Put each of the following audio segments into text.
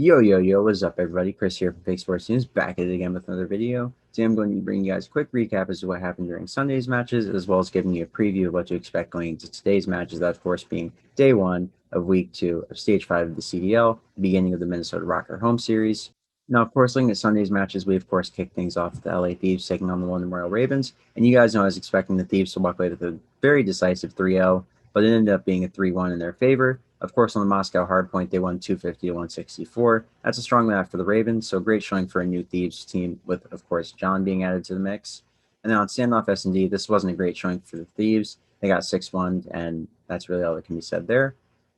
Yo, what's up, everybody? Chris here from Esports News, back at it again with another video. Today I'm going to be bringing you guys a quick recap as to what happened during Sunday's matches, as well as giving you a preview of what to expect going into today's matches, that of course being day one of week 2 of stage 5 of the CDL, the beginning of the Minnesota Rokkr home series. Now, of course, looking at Sunday's matches, we of course kicked things off with the LA Thieves taking on the London Royal Ravens, and you guys know I was expecting the Thieves to walk away with a very decisive 3-0, but it ended up being a 3-1 in their favor. Of course, on the Moscow hardpoint, they won 250 to 164. That's a strong map for the Ravens, so great showing for a new Thieves team with, of course, John being added to the mix. And then on standoff S&D, this wasn't a great showing for the Thieves. They got 6-1, and that's really all that can be said there.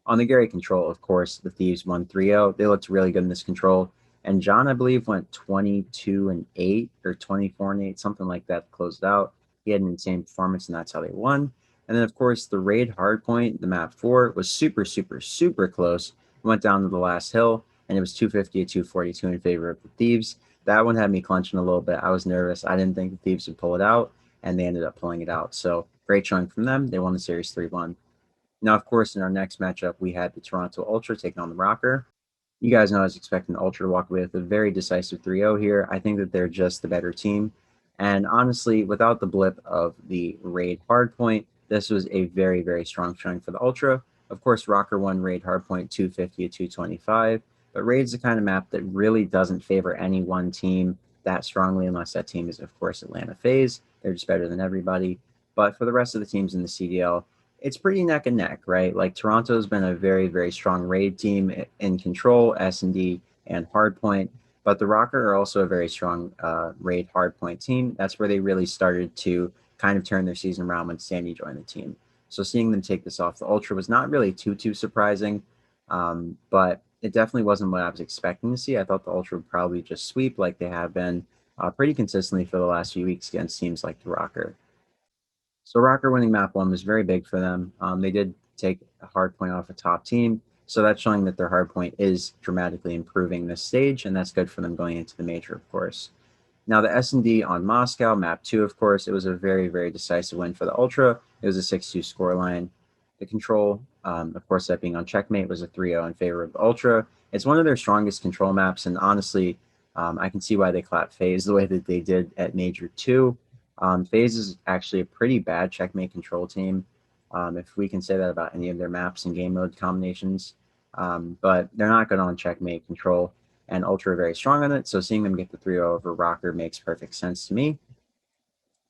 On the Gary control, of course, the Thieves won 3-0. They looked really good in this control. And John, I believe, went 22-8 or 24-8, something like that, closed out. He had an insane performance, and that's how they won. And then, of course, the raid hardpoint, the map 4, was super close. It went down to the last hill, and it was 250 to 242 in favor of the Thieves. That one had me clenching a little bit. I was nervous. I didn't think the Thieves would pull it out, and they ended up pulling it out. So great showing from them. They won the series 3-1. Now, of course, in our next matchup, we had the Toronto Ultra taking on the Rokkr. You guys know I was expecting the Ultra to walk away with a very decisive 3-0 here. I think that they're just the better team. And honestly, without the blip of the raid hardpoint, this was a very strong showing for the Ultra. Of course, Rokkr won raid hardpoint 250 to 225, but raid's the kind of map that really doesn't favor any one team that strongly, unless that team is, of course, Atlanta FaZe. They're just better than everybody. But for the rest of the teams in the CDL, it's pretty neck and neck, right? Like Toronto's been a very strong raid team in control, S&D, and hardpoint. But the Rokkr are also a very strong raid hardpoint team. That's where they really started to kind of turn their season around when Sandy joined the team. So seeing them take this off the Ultra was not really too surprising, but it definitely wasn't what I was expecting to see. I thought the Ultra would probably just sweep like they have been pretty consistently for the last few weeks against teams like the Rokkr. So Rokkr winning map 1 was very big for them. They did take a hard point off a top team, so that's showing that their hard point is dramatically improving this stage, and that's good for them going into the major, of course. Now the S&D on Moscow, map 2, of course, it was a very decisive win for the Ultra. It was a 6-2 scoreline. The control, of course, that being on Checkmate, was a 3-0 in favor of the Ultra. It's one of their strongest control maps, and honestly, I can see why they clapped FaZe the way that they did at Major 2. FaZe is actually a pretty bad Checkmate control team, if we can say that about any of their maps and game mode combinations. But they're not good on Checkmate control, and Ultra are very strong on it, so seeing them get the 3-0 over Rokkr makes perfect sense to me.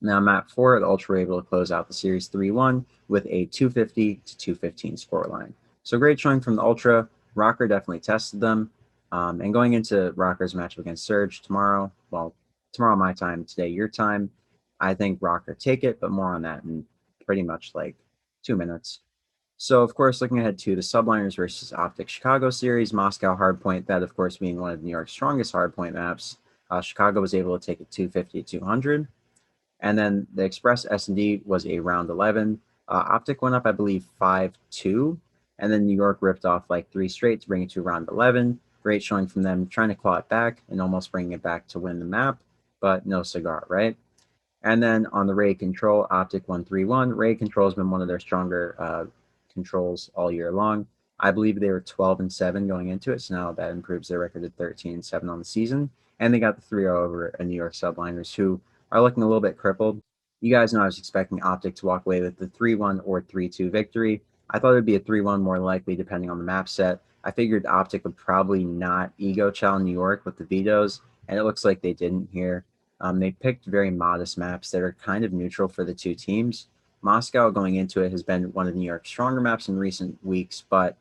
Now, map 4, the Ultra were able to close out the series 3-1 with a 250 to 215 scoreline. So great showing from the Ultra. Rokkr definitely tested them. And going into Rokkr's matchup against Surge tomorrow, well, tomorrow my time, today your time, I think Rokkr take it, but more on that in pretty much like 2 minutes. So, of course, looking ahead to the Subliners versus Optic Chicago series, Moscow hardpoint, that, of course, being one of New York's strongest hardpoint maps. Chicago was able to take it 250 to 200. And then the Express S&D was a round 11. Optic went up, I believe, 5-2. And then New York ripped off like 3 straight to bring it to round 11. Great showing from them, trying to claw it back and almost bringing it back to win the map, but no cigar, right? And then on the raid control, Optic won 3-1. Raid control has been one of their stronger controls all year long. I believe they were 12-7 going into it, so now that improves their record to 13-7 on the season. And they got the 3-0 over a New York Subliners, who are looking a little bit crippled. You guys know I was expecting Optic to walk away with the 3-1 or 3-2 victory. I thought it would be a 3-1 more likely, depending on the map set. I figured Optic would probably not ego chow New York with the vetoes, and it looks like they didn't here. They picked very modest maps that are kind of neutral for the two teams. Moscow going into it has been one of New York's stronger maps in recent weeks, but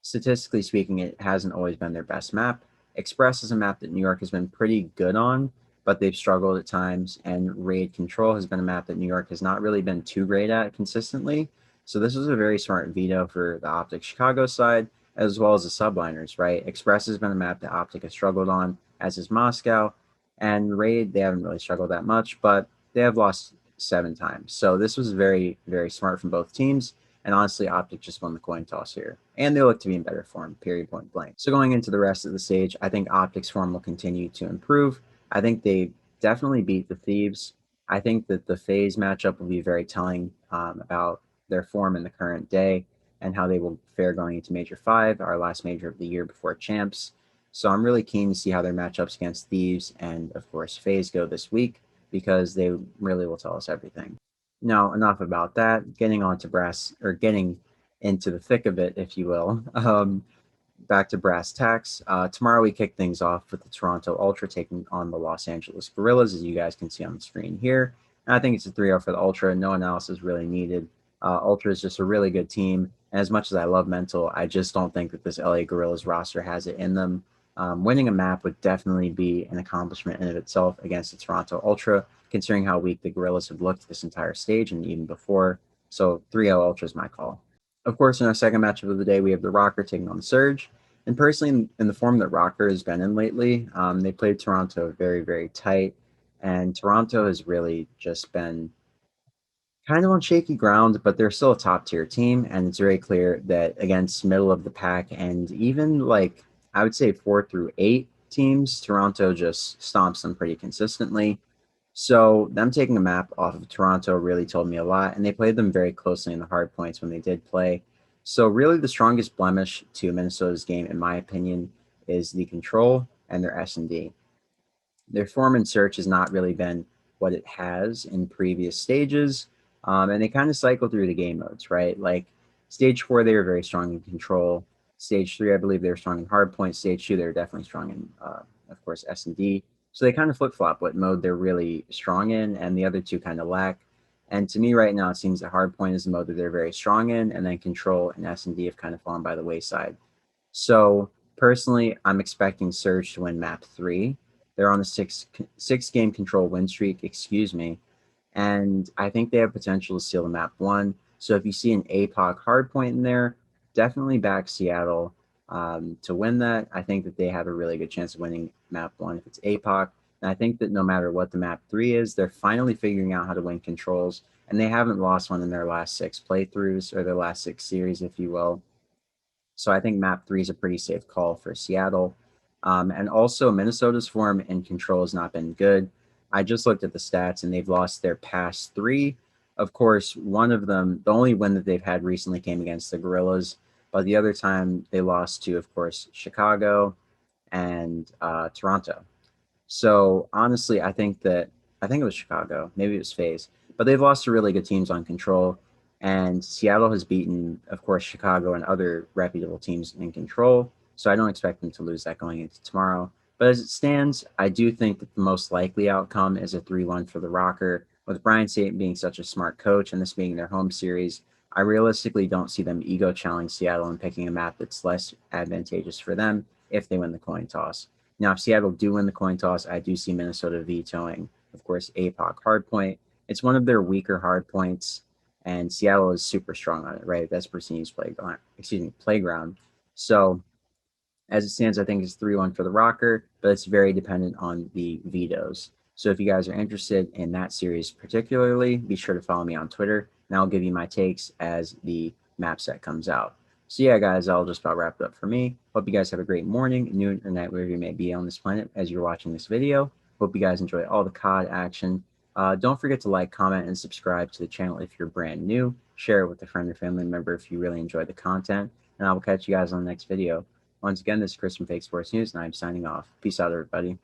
statistically speaking, it hasn't always been their best map. Express is a map that New York has been pretty good on, but they've struggled at times, and Raid Control has been a map that New York has not really been too great at consistently. So this was a very smart veto for the Optic Chicago side, as well as the Subliners, right? Express has been a map that Optic has struggled on, as is Moscow, and Raid, they haven't really struggled that much, but they have lost 7 times. So this was very smart from both teams. And honestly, Optic just won the coin toss here. And they look to be in better form, period, point blank. So going into the rest of the stage, I think Optic's form will continue to improve. I think they definitely beat the Thieves. I think that the FaZe matchup will be very telling about their form in the current day and how they will fare going into Major 5, our last major of the year before champs. So I'm really keen to see how their matchups against Thieves and, of course, FaZe go this week, because they really will tell us everything. Now, enough about that. Getting into the thick of it, if you will. Back to brass tacks. Tomorrow we kick things off with the Toronto Ultra taking on the Los Angeles Guerrillas, as you guys can see on the screen here. And I think it's a 3-0 for the Ultra. No analysis really needed. Ultra is just a really good team. And as much as I love Mental, I just don't think that this LA Guerrillas roster has it in them. Winning a map would definitely be an accomplishment in of itself against the Toronto Ultra, considering how weak the Guerrillas have looked this entire stage and even before. So 3-0 Ultra is my call. Of course, in our second matchup of the day, we have the Rokkr taking on the Surge. And personally, in the form that Rokkr has been in lately, they played Toronto very, very tight. And Toronto has really just been kind of on shaky ground, but they're still a top tier team. And it's very clear that against middle of the pack and even like I would say 4 through 8 teams, Toronto just stomps them pretty consistently. So them taking a map off of Toronto really told me a lot, and they played them very closely in the hard points when they did play. So really the strongest blemish to Minnesota's game, in my opinion, is the control and their S&D. Their form and search has not really been what it has in previous stages. And they kind of cycle through the game modes, right? Like stage 4, they were very strong in control. Stage 3, I believe they were strong in hardpoint. Stage 2, they were definitely strong in, of course, S&D. So they kind of flip-flop what mode they're really strong in, and the other two kind of lack. And to me right now, it seems that hardpoint is the mode that they're very strong in, and then control and S&D have kind of fallen by the wayside. So personally, I'm expecting Surge to win map 3. They're on a six game control win streak, excuse me, and I think they have potential to steal the map 1. So if you see an APOC hardpoint in there, definitely back Seattle to win that. I think that they have a really good chance of winning map 1 if it's APOC. And I think that no matter what the map 3 is, they're finally figuring out how to win controls, and they haven't lost one in their last 6 playthroughs, or their last 6 series, if you will. So I think map 3 is a pretty safe call for Seattle. And also, Minnesota's form and control has not been good. I just looked at the stats, and they've lost their past 3. Of course, one of them, the only win that they've had recently came against the Guerrillas, but the other time they lost to, of course, Chicago and Toronto. So honestly, I think it was Chicago, maybe it was FaZe, but they've lost to really good teams on control. And Seattle has beaten, of course, Chicago and other reputable teams in control. So I don't expect them to lose that going into tomorrow. But as it stands, I do think that the most likely outcome is a 3-1 for the Rokkr. With Brian State being such a smart coach and this being their home series, I realistically don't see them ego challenging Seattle and picking a map that's less advantageous for them if they win the coin toss. Now, if Seattle do win the coin toss, I do see Minnesota vetoing, of course, APOC hardpoint. It's one of their weaker hardpoints, and Seattle is super strong on it, right? That's Persini's playground. So as it stands, I think it's 3-1 for the Rokkr, but it's very dependent on the vetoes. So if you guys are interested in that series particularly, be sure to follow me on Twitter, and I'll give you my takes as the map set comes out. So yeah, guys, I'll just about wrap it up for me. Hope you guys have a great morning, noon, or night, wherever you may be on this planet as you're watching this video. Hope you guys enjoy all the COD action. Don't forget to like, comment, and subscribe to the channel if you're brand new. Share it with a friend or family member if you really enjoy the content. And I will catch you guys on the next video. Once again, this is Chris from Fake Sports News, and I'm signing off. Peace out, everybody.